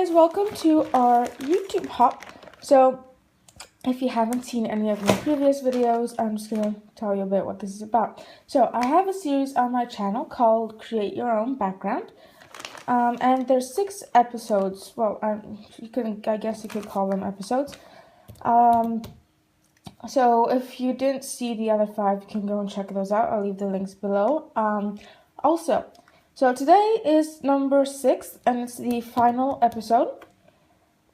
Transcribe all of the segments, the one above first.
guys, welcome to our YouTube hop. So if you haven't seen any of my previous videos, I'm just going to tell you a bit what this is about. So I have a series on my channel called Create Your Own Background. And there's 6 episodes. Well, I guess you could call them episodes. So if you didn't see the other 5, you can go and check those out. I'll leave the links below. So today is number 6, and it's the final episode.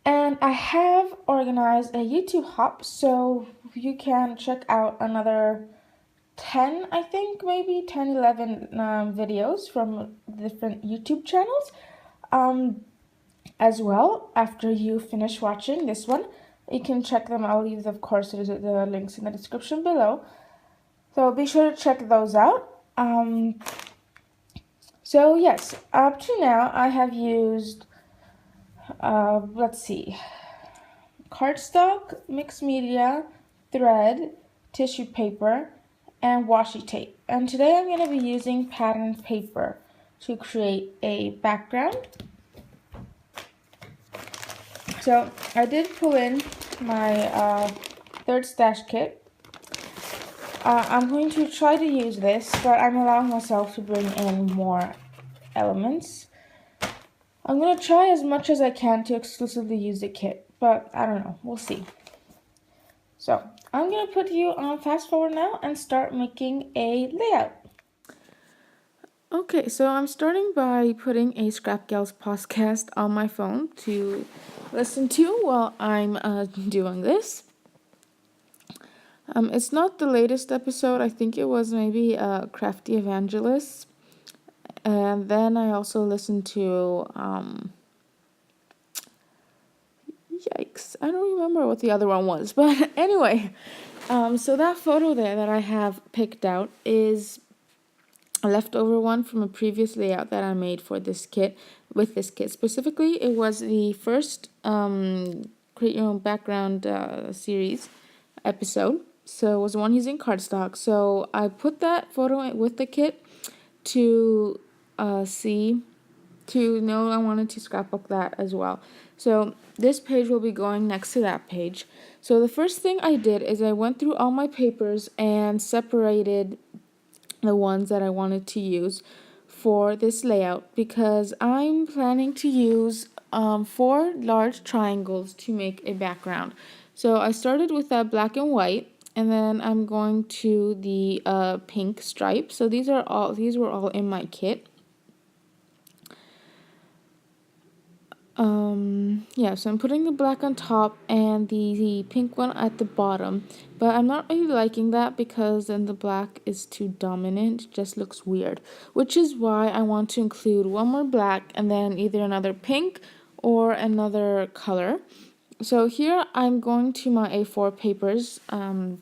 And I have organized a YouTube hop, so you can check out another 10, I think, maybe 10, 11 videos from different YouTube channels as well after you finish watching this one. You can check them. I'll leave, of course, the links in the description below. So be sure to check those out. So yes, up to now I have used, let's see, cardstock, mixed media, thread, tissue paper, and washi tape. And today I'm going to be using pattern paper to create a background. So I did pull in my third stash kit. I'm going to try to use this, but I'm allowing myself to bring in more elements. I'm going to try as much as I can to exclusively use the kit, but I don't know. We'll see. So I'm going to put you on fast forward now and start making a layout. Okay, so I'm starting by putting a Scrap Gals podcast on my phone to listen to while I'm doing this. It's not the latest episode. I think it was maybe Crafty Evangelist. And then I also listened to, yikes, I don't remember what the other one was. But anyway, so that photo there that I have picked out is a leftover one from a previous layout that I made for this kit, with this kit. Specifically, it was the first Create Your Own Background series episode. So it was one using cardstock. So I put that photo with the kit to know I wanted to scrapbook that as well. So this page will be going next to that page. So the first thing I did is I went through all my papers and separated the ones that I wanted to use for this layout, because I'm planning to use 4 large triangles to make a background. So I started with that black and white, and then I'm going to the pink stripe. So these were all in my kit. So I'm putting the black on top and the pink one at the bottom, but I'm not really liking that because then the black is too dominant. It just looks weird, which is why I want to include one more black and then either another pink or another color. So here I'm going to my A4 papers, and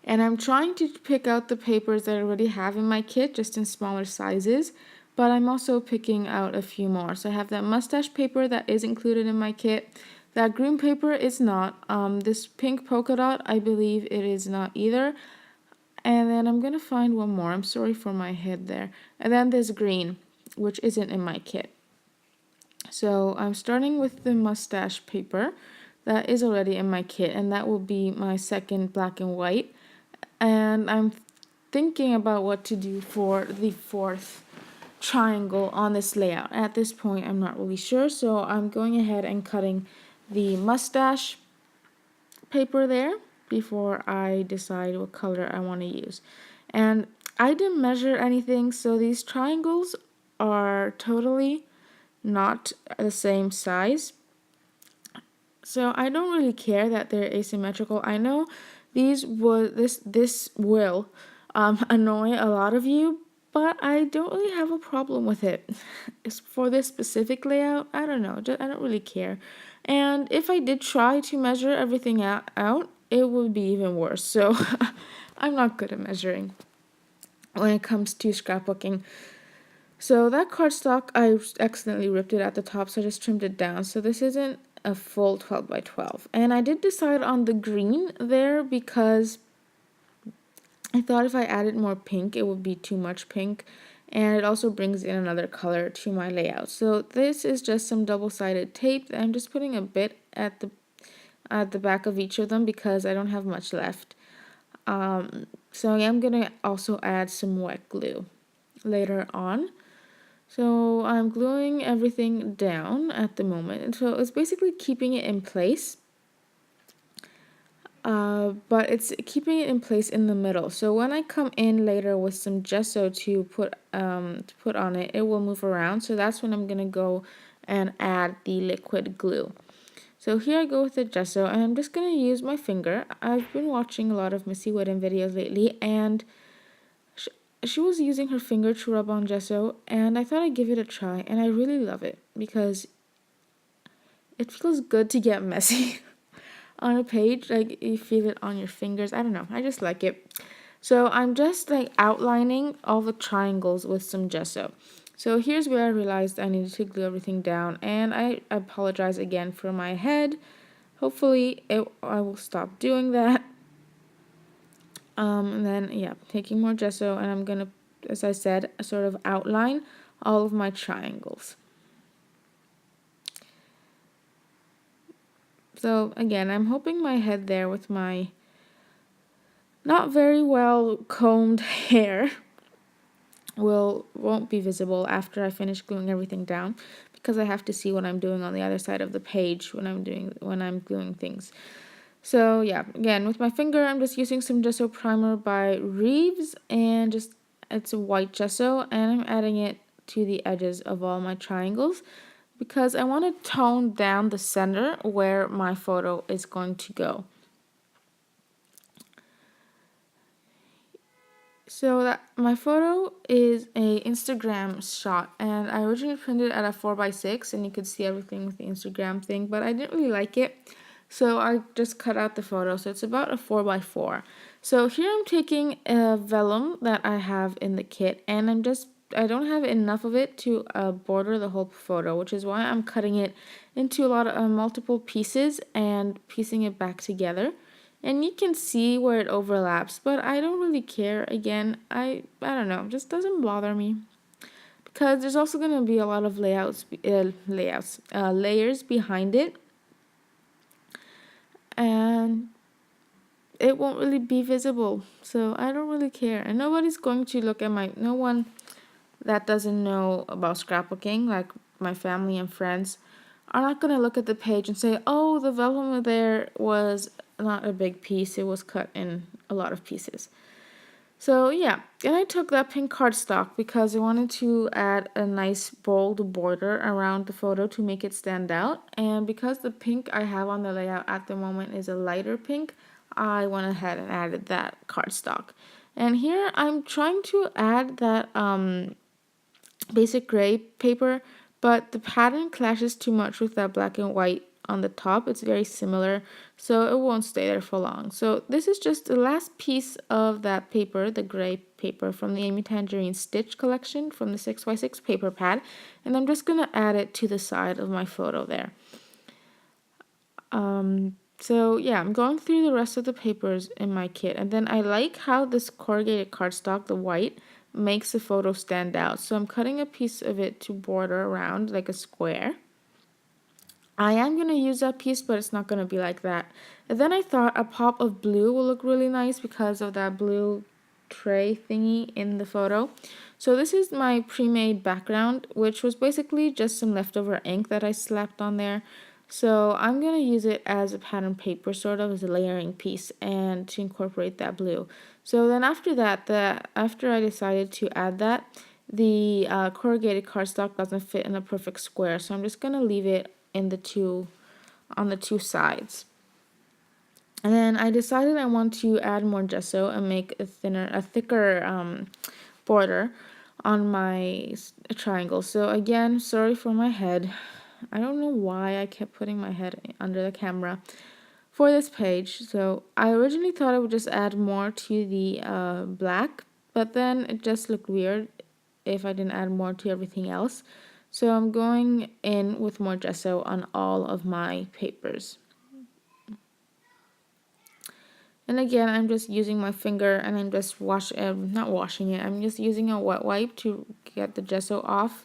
I'm trying to pick out the papers that I already have in my kit, just in smaller sizes. But I'm also picking out a few more. So I have that mustache paper that is included in my kit. That green paper is not. This pink polka dot, I believe it is not either. And then I'm going to find one more. I'm sorry for my head there. And then this green, which isn't in my kit. So I'm starting with the mustache paper that is already in my kit. And that will be my second black and white. And I'm thinking about what to do for the 4th triangle on this layout. At this point, I'm not really sure, so I'm going ahead and cutting the mustache paper there before I decide what color I want to use. And I didn't measure anything, so these triangles are totally not the same size. So I don't really care that they're asymmetrical. I know this will annoy a lot of you, but I don't really have a problem with it. For this specific layout, I don't know. I don't really care. And if I did try to measure everything out, it would be even worse. So I'm not good at measuring when it comes to scrapbooking. So that cardstock, I accidentally ripped it at the top, so I just trimmed it down. So this isn't a full 12 by 12. And I did decide on the green there because I thought if I added more pink, it would be too much pink. and it also brings in another color to my layout. So this is just some double-sided tape. I'm just putting a bit at the back of each of them because I don't have much left. So I am gonna also add some wet glue later on. So I'm gluing everything down at the moment, and so it's basically keeping it in place. But it's keeping it in place in the middle. So when I come in later with some gesso to put on it, it will move around. So that's when I'm gonna go and add the liquid glue. So here I go with the gesso, and I'm just gonna use my finger. I've been watching a lot of Missy Wooden videos lately, and she was using her finger to rub on gesso, and I thought I'd give it a try, and I really love it because it feels good to get messy. On a page, like you feel it on your fingers. I don't know, I just like it. So I'm just like outlining all the triangles with some gesso. So here's where I realized I needed to glue everything down, and I apologize again for my head. Hopefully I will stop doing that. And then yeah, taking more gesso, and I'm gonna, as I said, sort of outline all of my triangles. So again, I'm hoping my head there with my not very well combed hair won't be visible after I finish gluing everything down, because I have to see what I'm doing on the other side of the page when I'm gluing things. So yeah, again with my finger I'm just using some gesso primer by Reeves, and just it's a white gesso, and I'm adding it to the edges of all my triangles because I want to tone down the center where my photo is going to go. So that my photo is a Instagram shot, and I originally printed it at a 4x6, and you could see everything with the Instagram thing, but I didn't really like it, so I just cut out the photo. So it's about a 4x4. So here I'm taking a vellum that I have in the kit, and I don't have enough of it to border the whole photo, which is why I'm cutting it into a lot of multiple pieces and piecing it back together. And you can see where it overlaps, but I don't really care. Again, I don't know, it just doesn't bother me because there's also going to be a lot of layers behind it, and it won't really be visible. So I don't really care, and nobody's going to look at no one that doesn't know about scrapbooking, like my family and friends, are not going to look at the page and say, oh, the vellum there was not a big piece, it was cut in a lot of pieces. So yeah, and I took that pink cardstock because I wanted to add a nice bold border around the photo to make it stand out, and because the pink I have on the layout at the moment is a lighter pink, I went ahead and added that cardstock. And here I'm trying to add that basic gray paper, but the pattern clashes too much with that black and white on the top. It's very similar, so it won't stay there for long. So this is just the last piece of that paper, the gray paper from the Amy Tangerine Stitch collection from the 6x6 paper pad, and I'm just gonna add it to the side of my photo there. So yeah, I'm going through the rest of the papers in my kit, and then I like how this corrugated cardstock, the white, makes the photo stand out. So I'm cutting a piece of it to border around like a square. I am going to use that piece, but it's not going to be like that. And then I thought a pop of blue will look really nice because of that blue tray thingy in the photo. So this is my pre-made background, which was basically just some leftover ink that I slapped on there. So I'm going to use it as a pattern paper, sort of as a layering piece, and to incorporate that blue. So then after that, after I decided to add that, the corrugated cardstock doesn't fit in a perfect square, so I'm just going to leave it on the two sides. And then I decided I want to add more gesso and make a thicker border on my triangle. So again, sorry for my head. I don't know why I kept putting my head under the camera for this page. So I originally thought I would just add more to the black, but then it just looked weird if I didn't add more to everything else. So I'm going in with more gesso on all of my papers. And again, I'm just using my finger and I'm just not washing it. I'm just using a wet wipe to get the gesso off.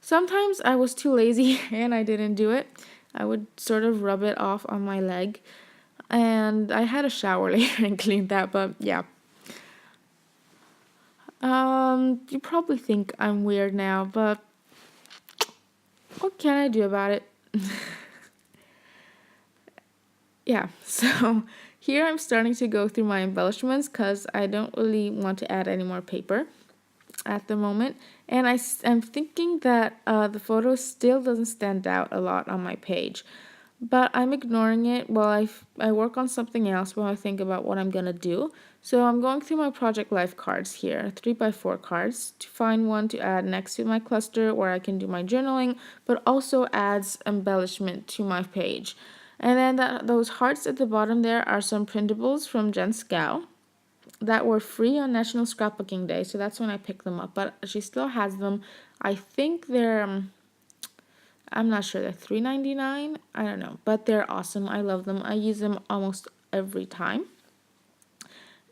Sometimes I was too lazy and I didn't do it. I would sort of rub it off on my leg. And I had a shower later and cleaned that, but yeah. You probably think I'm weird now, but what can I do about it? Yeah, so here I'm starting to go through my embellishments because I don't really want to add any more paper at the moment. And I'm thinking that the photo still doesn't stand out a lot on my page. But I'm ignoring it while I work on something else while I think about what I'm going to do. So I'm going through my Project Life cards here, 3x4 cards, to find one to add next to my cluster where I can do my journaling, but also adds embellishment to my page. And then those hearts at the bottom there are some printables from Jen Scow that were free on National Scrapbooking Day. So that's when I picked them up. But she still has them. I think they're... I'm not sure, they're $3.99. I don't know, but they're awesome. I love them. I use them almost every time.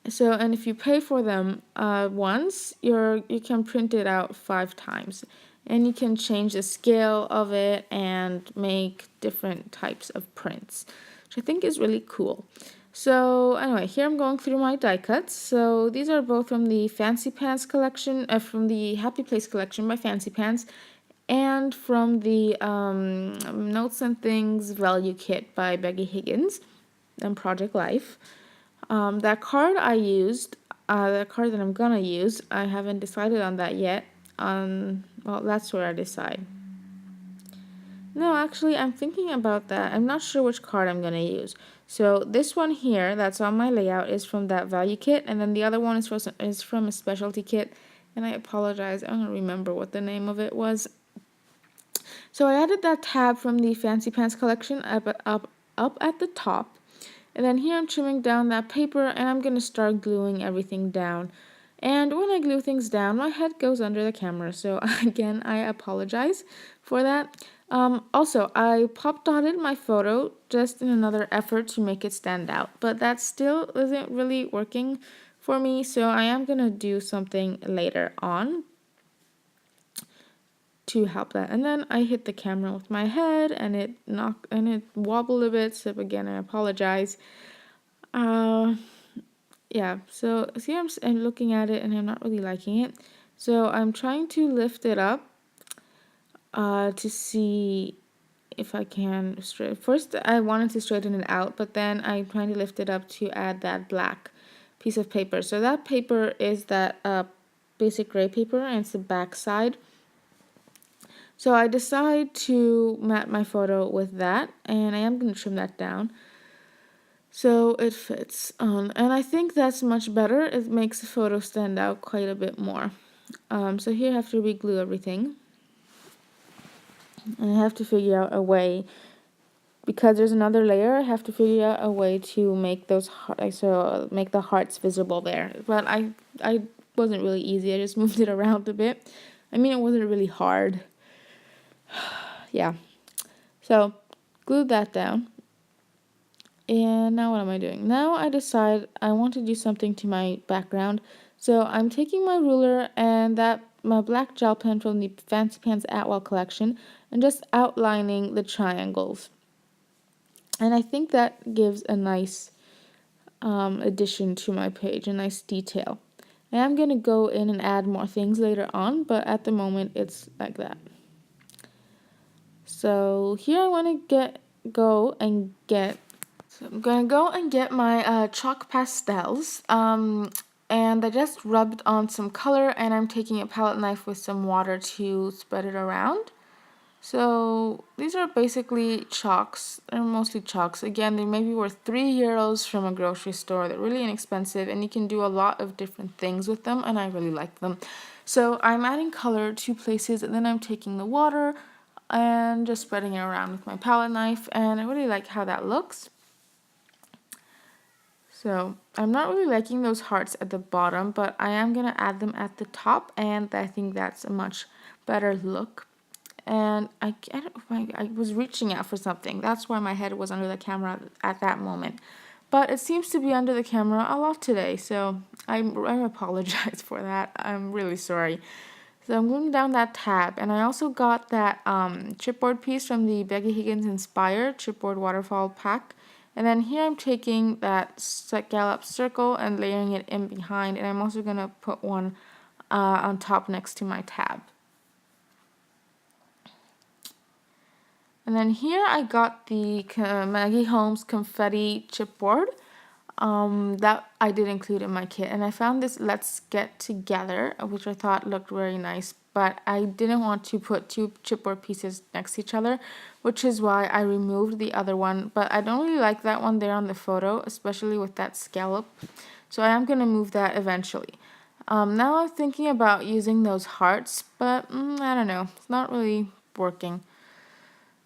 So, and if you pay for them once, you can print it out 5 times, and you can change the scale of it and make different types of prints, which I think is really cool. So anyway, here I'm going through my die cuts. So these are both from the Fancy Pants collection, from the Happy Place collection by Fancy Pants, and from the Notes and Things Value Kit by Becky Higgins and Project Life. That card I used, the card that I'm gonna use, I haven't decided on that yet. Well, that's where I decide. No, actually, I'm thinking about that. I'm not sure which card I'm gonna use. So this one here, that's on my layout, is from that value kit, and then the other one is from a specialty kit. And I apologize, I don't remember what the name of it was. So I added that tab from the Fancy Pants collection up at the top. And then here I'm trimming down that paper and I'm going to start gluing everything down. And when I glue things down, my head goes under the camera. So again, I apologize for that. Also, I pop dotted my photo just in another effort to make it stand out. But that still isn't really working for me. So I am going to do something later on to help that. And then I hit the camera with my head and it wobbled a bit. So again, I apologize. Yeah, so see, I'm looking at it and I'm not really liking it. So I'm trying to lift it up to see if I can first I wanted to straighten it out, but then I'm trying to lift it up to add that black piece of paper. So that paper is that basic gray paper, and it's the back side. So I decide to mat my photo with that, and I am going to trim that down so it fits on. And I think that's much better. It makes the photo stand out quite a bit more. So here I have to re-glue everything. And I have to figure out a way, because there's another layer, I have to figure out a way to make those make the hearts visible there. But I wasn't really easy. I just moved it around a bit. I mean, it wasn't really hard. Yeah, so glued that down. And now what am I doing? Now I decide I want to do something to my background. So I'm taking my ruler and my black gel pen from the Fancy Pants Atwell collection and just outlining the triangles. And I think that gives a nice addition to my page, a nice detail. And I'm going to go in and add more things later on, but at the moment it's like that. So here I want to go and get my chalk pastels. And I just rubbed on some color, and I'm taking a palette knife with some water to spread it around. So these are basically chalks. They're mostly chalks. Again, they maybe worth €3 from a grocery store. They're really inexpensive, and you can do a lot of different things with them, and I really like them. So I'm adding color to places, and then I'm taking the water and just spreading it around with my palette knife, and I really like how that looks. So I'm not really liking those hearts at the bottom, but I am going to add them at the top, and I think that's a much better look. And I was reaching out for something. That's why my head was under the camera at that moment. but it seems to be under the camera a lot today, so I apologize for that. I'm really sorry. So I'm going down that tab, and I also got that chipboard piece from the Becky Higgins Inspire chipboard waterfall pack. And then here I'm taking that scallop circle and layering it in behind, and I'm also going to put one on top next to my tab. And then here I got the Maggie Holmes confetti chipboard that I did include in my kit. And I found this Let's Get Together, which I thought looked very nice, but I didn't want to put two chipboard pieces next to each other, which is why I removed the other one. But I don't really like that one there on the photo, especially with that scallop. So I am going to move that eventually. Now I'm thinking about using those hearts, but I don't know. It's not really working.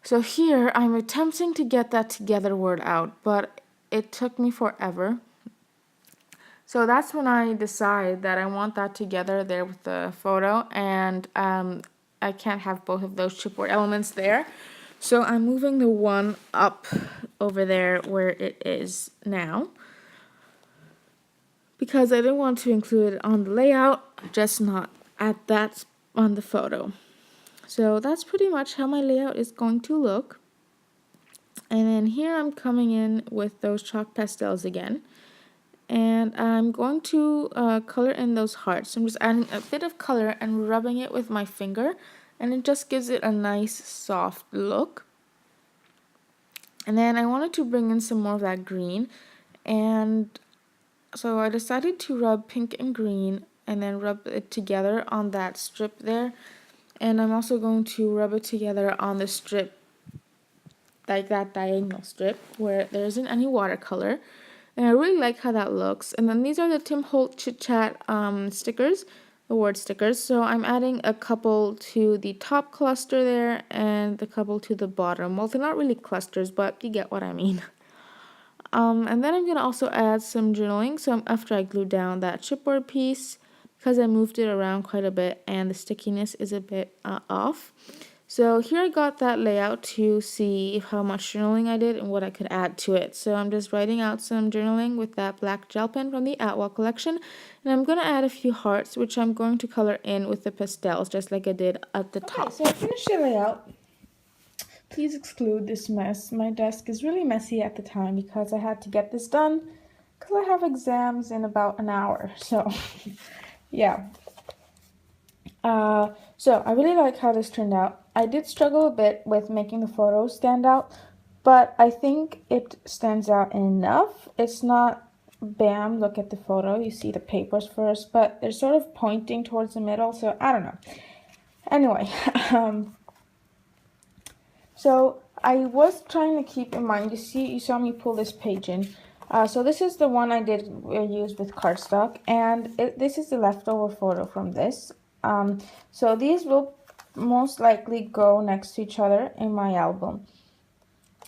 So here I'm attempting to get that together word out, but it took me forever. So that's when I decide that I want that together there with the photo, and I can't have both of those chipboard elements there. So I'm moving the one up over there where it is now, because I didn't want to include it on the layout, just not at that on the photo. So that's pretty much how my layout is going to look. And then here I'm coming in with those chalk pastels again. And I'm going to color in those hearts. I'm just adding a bit of color and rubbing it with my finger. And it just gives it a nice soft look. And then I wanted to bring in some more of that green. And so I decided to rub pink and green and then rub it together on that strip there. And I'm also going to rub it together on the strip, like that diagonal strip where there isn't any watercolor. And I really like how that looks. And then these are the Tim Holt Chit Chat stickers, the word stickers. So I'm adding a couple to the top cluster there and a couple to the bottom. Well, they're not really clusters, but you get what I mean. And then I'm going to also add some journaling. So after I glue down that chipboard piece, because I moved it around quite a bit and the stickiness is a bit off. So here I got that layout to see how much journaling I did and what I could add to it. So I'm just writing out some journaling with that black gel pen from the Atwell collection. And I'm going to add a few hearts, which I'm going to color in with the pastels, just like I did at the top. So I finished the layout. Please exclude this mess. My desk is really messy at the time because I had to get this done because I have exams in about an hour. So yeah. So I really like how this turned out. I did struggle a bit with making the photos stand out, but I think it stands out enough. It's not bam, look at the photo, you see the papers first, but they're sort of pointing towards the middle, so I don't know. Anyway, so I was trying to keep in mind, you saw me pull this page in. So this is the one I did use with cardstock, and this is the leftover photo from this. So these will most likely go next to each other in my album.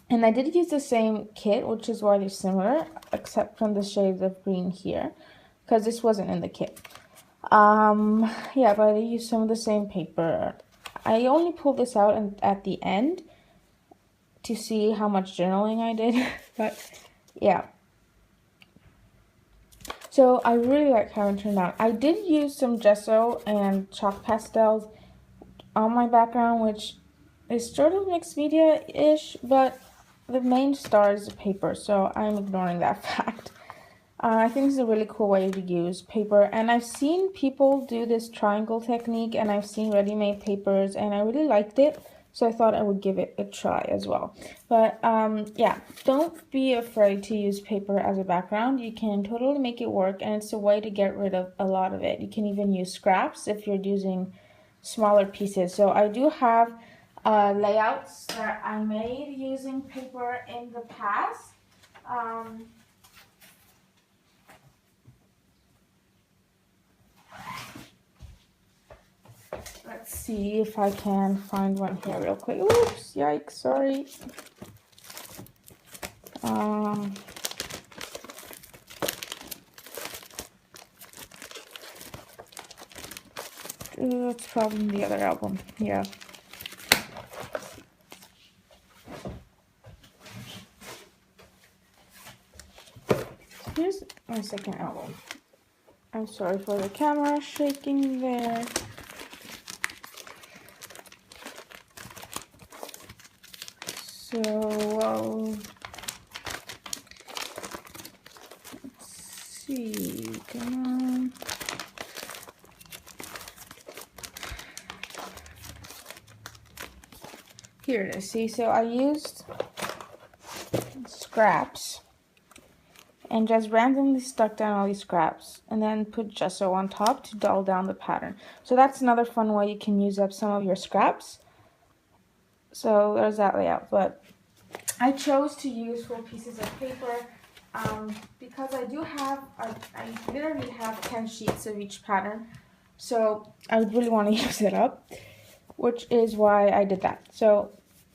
And I did use the same kit, which is why they're similar, except from the shades of green here, because this wasn't in the kit. Yeah, but I used some of the same paper. I only pulled this out at the end to see how much journaling I did, but yeah. So I really like how it turned out. I did use some gesso and chalk pastels on my background, which is sort of mixed media-ish, but the main star is the paper, so I'm ignoring that fact. I think this is a really cool way to use paper, and I've seen people do this triangle technique, and I've seen ready-made papers, and I really liked it. So I thought I would give it a try as well. But yeah, don't be afraid to use paper as a background. You can totally make it work, and it's a way to get rid of a lot of it. You can even use scraps if you're using smaller pieces. So I do have layouts that I made using paper in the past. Let's see if I can find one here real quick. Oops, yikes, sorry. It's probably in the other album, yeah. here's my second album. I'm sorry for the camera shaking there. So, let's see, come on. Here it is. See, so I used scraps and just randomly stuck down all these scraps and then put gesso on top to dull down the pattern. So that's another fun way you can use up some of your scraps. So there's that layout, but I chose to use full pieces of paper because I do have, I literally have 10 sheets of each pattern, so I would really want to use it up, which is why I did that. So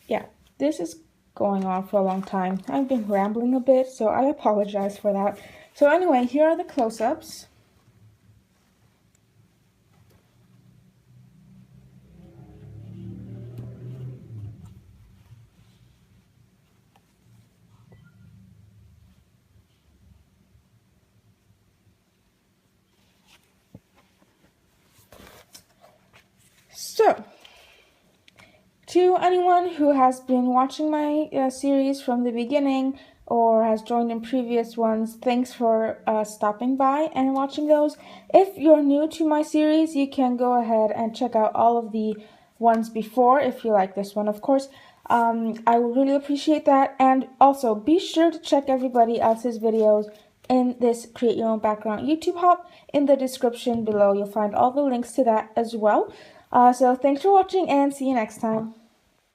yeah, this is going on for a long time. I've been rambling a bit, so I apologize for that. So anyway, here are the close-ups. So, to anyone who has been watching my series from the beginning or has joined in previous ones, thanks for stopping by and watching those. If you're new to my series, you can go ahead and check out all of the ones before if you like this one, of course. I would really appreciate that. And also, be sure to check everybody else's videos in this Create Your Own Background YouTube Hop. In the description below, you'll find all the links to that as well. So thanks for watching and see you next time.